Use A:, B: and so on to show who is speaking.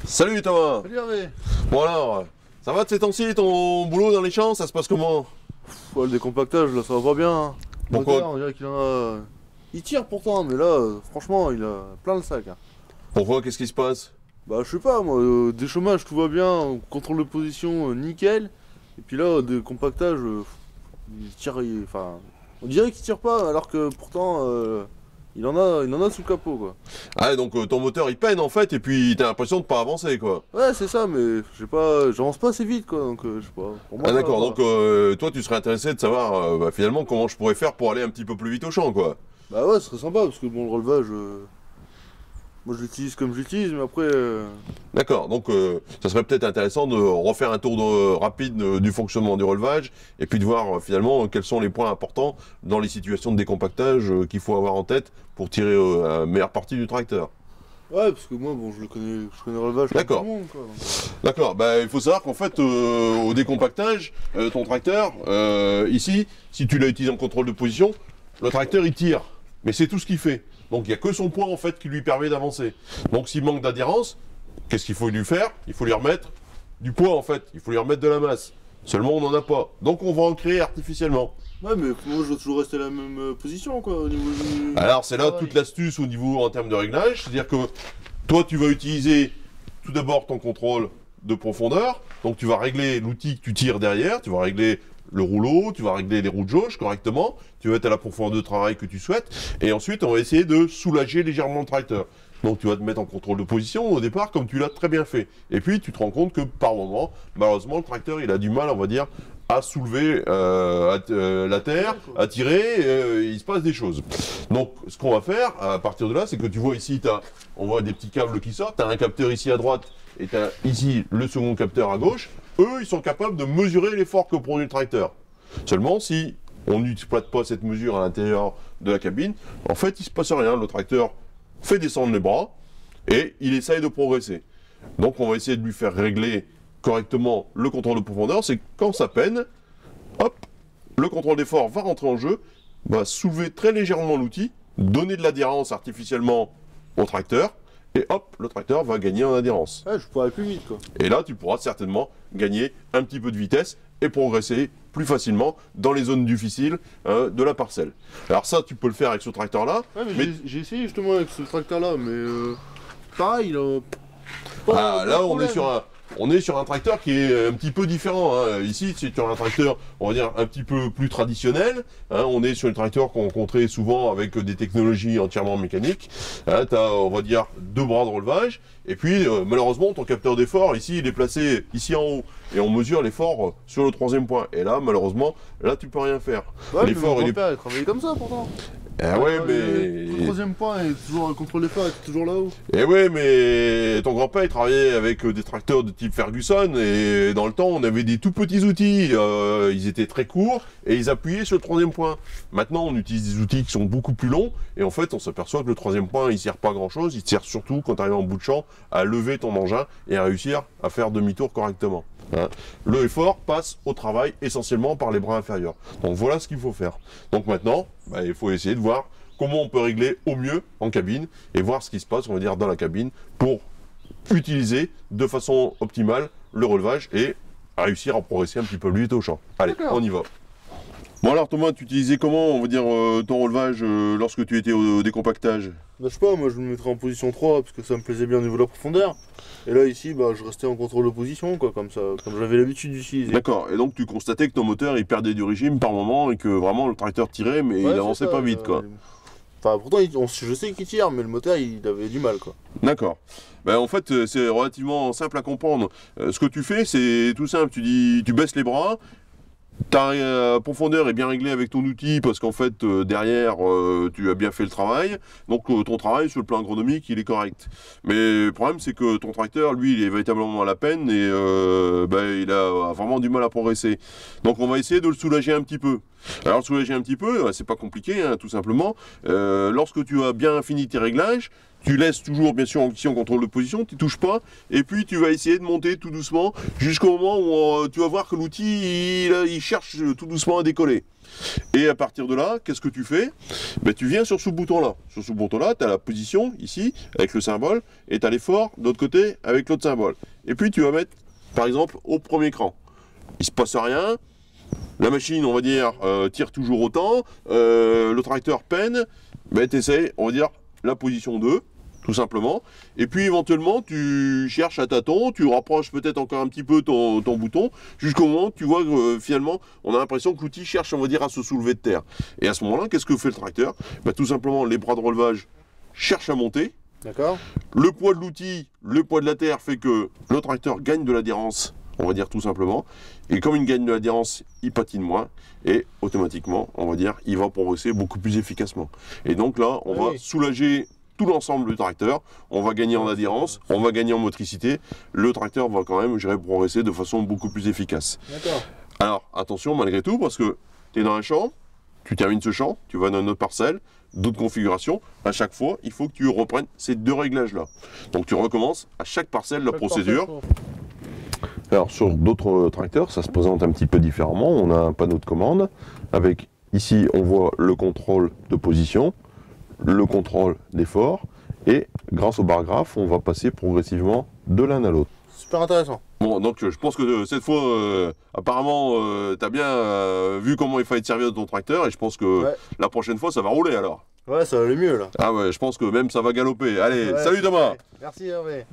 A: Salut Thomas.
B: Salut Hervé.
A: Bon alors, ça va de ces temps-ci, ton boulot dans les champs, ça se passe comment?
B: Le décompactage là ça va pas bien. Hein.
A: Pourquoi?
B: Moteur, on dirait qu'il en a... Il tire pourtant, mais là, franchement, il a plein le sac. Hein.
A: Pourquoi? Qu'est-ce qui se passe?
B: Bah je sais pas, moi, des chômages tout va bien, contrôle de position nickel. Et puis là, des compactages, il tire, enfin, on dirait qu'il tire pas, alors que pourtant, il en a sous le capot quoi.
A: Ah donc ton moteur il peine en fait, et puis t'as l'impression de pas avancer quoi.
B: Ouais c'est ça, mais je sais pas, j'avance pas assez vite quoi, donc je sais pas. Pour moi,
A: Ah d'accord,
B: va.
A: donc toi tu serais intéressé de savoir bah, finalement comment je pourrais faire pour aller un petit peu plus vite au champ quoi.
B: Bah ouais, ce serait sympa, parce que bon, le relevage, moi je l'utilise comme je l'utilise, mais après...
A: D'accord, donc ça serait peut-être intéressant de refaire un tour rapide du fonctionnement du relevage, et puis de voir finalement quels sont les points importants dans les situations de décompactage qu'il faut avoir en tête pour tirer la meilleure partie du tracteur.
B: Ouais, parce que moi, bon, je connais le relevage comme
A: D'accord.
B: tout le monde, quoi. Donc,
A: D'accord, bah, il faut savoir qu'en fait, au décompactage, ton tracteur, ici, si tu l'as utilisé en contrôle de position, le tracteur il tire, mais c'est tout ce qu'il fait. Donc il n'y a que son poids en fait qui lui permet d'avancer. Donc s'il manque d'adhérence, qu'est-ce qu'il faut lui faire? Il faut lui remettre du poids en fait, il faut lui remettre de la masse. Seulement on n'en a pas, donc on va en créer artificiellement.
B: ouais, mais moi, je dois toujours rester à la même position, quoi, au niveau du...
A: Alors c'est là toute l'astuce au niveau en termes de réglage, c'est-à-dire que toi tu vas utiliser tout d'abord ton contrôle de profondeur, donc tu vas régler l'outil que tu tires derrière, tu vas régler le rouleau, tu vas régler les roues de jauge correctement, tu vas être à la profondeur de travail que tu souhaites, et ensuite on va essayer de soulager légèrement le tracteur. Donc tu vas te mettre en contrôle de position au départ comme tu l'as très bien fait. Et puis tu te rends compte que par moment, malheureusement le tracteur il a du mal on va dire à soulever la terre, à tirer, il se passe des choses. Donc ce qu'on va faire à partir de là, c'est que tu vois ici, on voit des petits câbles qui sortent, tu as un capteur ici à droite et tu as ici le second capteur à gauche. Eux, ils sont capables de mesurer l'effort que produit le tracteur. Seulement si on n'exploite pas cette mesure à l'intérieur de la cabine, en fait il ne se passe rien, le tracteur fait descendre les bras et il essaye de progresser. Donc on va essayer de lui faire régler correctement le contrôle de profondeur, c'est quand ça peine, hop, le contrôle d'effort va rentrer en jeu, va soulever très légèrement l'outil, donner de l'adhérence artificiellement au tracteur, et hop, le tracteur va gagner en adhérence.
B: Ouais, je pourrais aller plus vite, quoi.
A: Et là, tu pourras certainement gagner un petit peu de vitesse et progresser plus facilement dans les zones difficiles de la parcelle. Alors ça, tu peux le faire avec ce tracteur-là.
B: Ouais, mais, j'ai essayé justement avec ce tracteur-là, mais pareil, là...
A: Ah, là, on est sur un tracteur qui est un petit peu différent. Hein. Ici, c'est sur un tracteur, on va dire, un petit peu plus traditionnel. Hein. On est sur un tracteur qu'on rencontrait souvent avec des technologies entièrement mécaniques. Hein. Tu as, on va dire, 2 bras de relevage. Et puis, malheureusement, ton capteur d'effort, ici, il est placé ici en haut. Et on mesure l'effort sur le 3e point. Et là, malheureusement, là, tu peux rien faire.
B: Ouais,
A: l'effort,
B: il est travaillé comme ça, pourtant.
A: Ah ouais, mais...
B: Le 3e point, est toujours, le contrôle d'effort est toujours là-haut.
A: Eh ouais, mais ton grand-père, il travaillait avec des tracteurs de type Ferguson, et dans le temps, on avait des tout petits outils, ils étaient très courts, et ils appuyaient sur le 3e point. Maintenant, on utilise des outils qui sont beaucoup plus longs, et en fait, on s'aperçoit que le 3e point, il sert pas à grand-chose, il sert surtout, quand tu arrives en bout de champ, à lever ton engin, et à réussir à faire demi-tour correctement. Hein. Le effort passe au travail essentiellement par les bras inférieurs. Donc voilà ce qu'il faut faire. Donc maintenant, il faut essayer de voir comment on peut régler au mieux en cabine et voir ce qui se passe, on va dire, dans la cabine pour utiliser de façon optimale le relevage et réussir à progresser un petit peu plus vite au champ. Allez, on y va. Bon alors Thomas, tu utilisais comment, on va dire, ton relevage lorsque tu étais au décompactage?
B: Bah, je sais pas, moi je me mettrais en position 3 parce que ça me plaisait bien au niveau de la profondeur. Et là ici, bah, je restais en contrôle de position, quoi, comme ça, comme j'avais l'habitude d'utiliser.
A: D'accord, et donc tu constatais que ton moteur il perdait du régime par moment et que vraiment le tracteur tirait mais il avançait pas vite quoi.
B: Enfin pourtant je sais qu'il tire, mais le moteur il avait du mal quoi.
A: D'accord. Ben, en fait c'est relativement simple à comprendre. Ce que tu fais c'est tout simple, tu baisses les bras. Ta profondeur est bien réglée avec ton outil parce qu'en fait derrière tu as bien fait le travail, donc ton travail sur le plan agronomique il est correct. Mais le problème c'est que ton tracteur lui il est véritablement à la peine et il a vraiment du mal à progresser. Donc on va essayer de le soulager un petit peu. Alors le soulager un petit peu, c'est pas compliqué hein, tout simplement. Lorsque tu as bien fini tes réglages, tu laisses toujours bien sûr ici en contrôle de position, tu touches pas, et puis tu vas essayer de monter tout doucement jusqu'au moment où tu vas voir que l'outil il cherche tout doucement à décoller. Et à partir de là, qu'est-ce que tu fais? Ben, tu viens sur ce bouton-là. Sur ce bouton-là, tu as la position ici avec le symbole, et tu as l'effort de l'autre côté avec l'autre symbole. Et puis tu vas mettre, par exemple, au premier cran. Il se passe rien. La machine, on va dire, tire toujours autant. Le tracteur peine. Ben, tu essaies, on va dire, la position 2. Tout simplement. Et puis éventuellement, tu cherches à tâtons, tu rapproches peut-être encore un petit peu ton bouton, jusqu'au moment où tu vois que finalement, on a l'impression que l'outil cherche, on va dire, à se soulever de terre. Et à ce moment-là, qu'est-ce que fait le tracteur? Bah, tout simplement, les bras de relevage cherchent à monter.
B: D'accord.
A: Le poids de l'outil, le poids de la terre fait que le tracteur gagne de l'adhérence, on va dire tout simplement. Et comme il gagne de l'adhérence, il patine moins. Et automatiquement, on va dire, il va progresser beaucoup plus efficacement. Et donc là, on va soulager tout l'ensemble du tracteur, on va gagner en adhérence, on va gagner en motricité, le tracteur va quand même, je dirais, progresser de façon beaucoup plus efficace.
B: D'accord.
A: Alors, attention malgré tout, parce que tu es dans un champ, tu termines ce champ, tu vas dans une autre parcelle, d'autres configurations, à chaque fois, il faut que tu reprennes ces deux réglages-là. Donc tu recommences à chaque parcelle la procédure. Alors sur d'autres tracteurs, ça se présente un petit peu différemment, on a un panneau de commande, avec ici on voit le contrôle de position, le contrôle d'effort, et grâce au bar graphe, on va passer progressivement de l'un à l'autre.
B: Super intéressant.
A: Bon, donc je pense que cette fois, apparemment, tu as bien vu comment il fallait te servir de ton tracteur, et je pense que la prochaine fois, ça va rouler alors.
B: Ouais, ça va aller mieux là.
A: Ah ouais, je pense que même ça va galoper. Allez, salut Thomas.
B: Merci Hervé.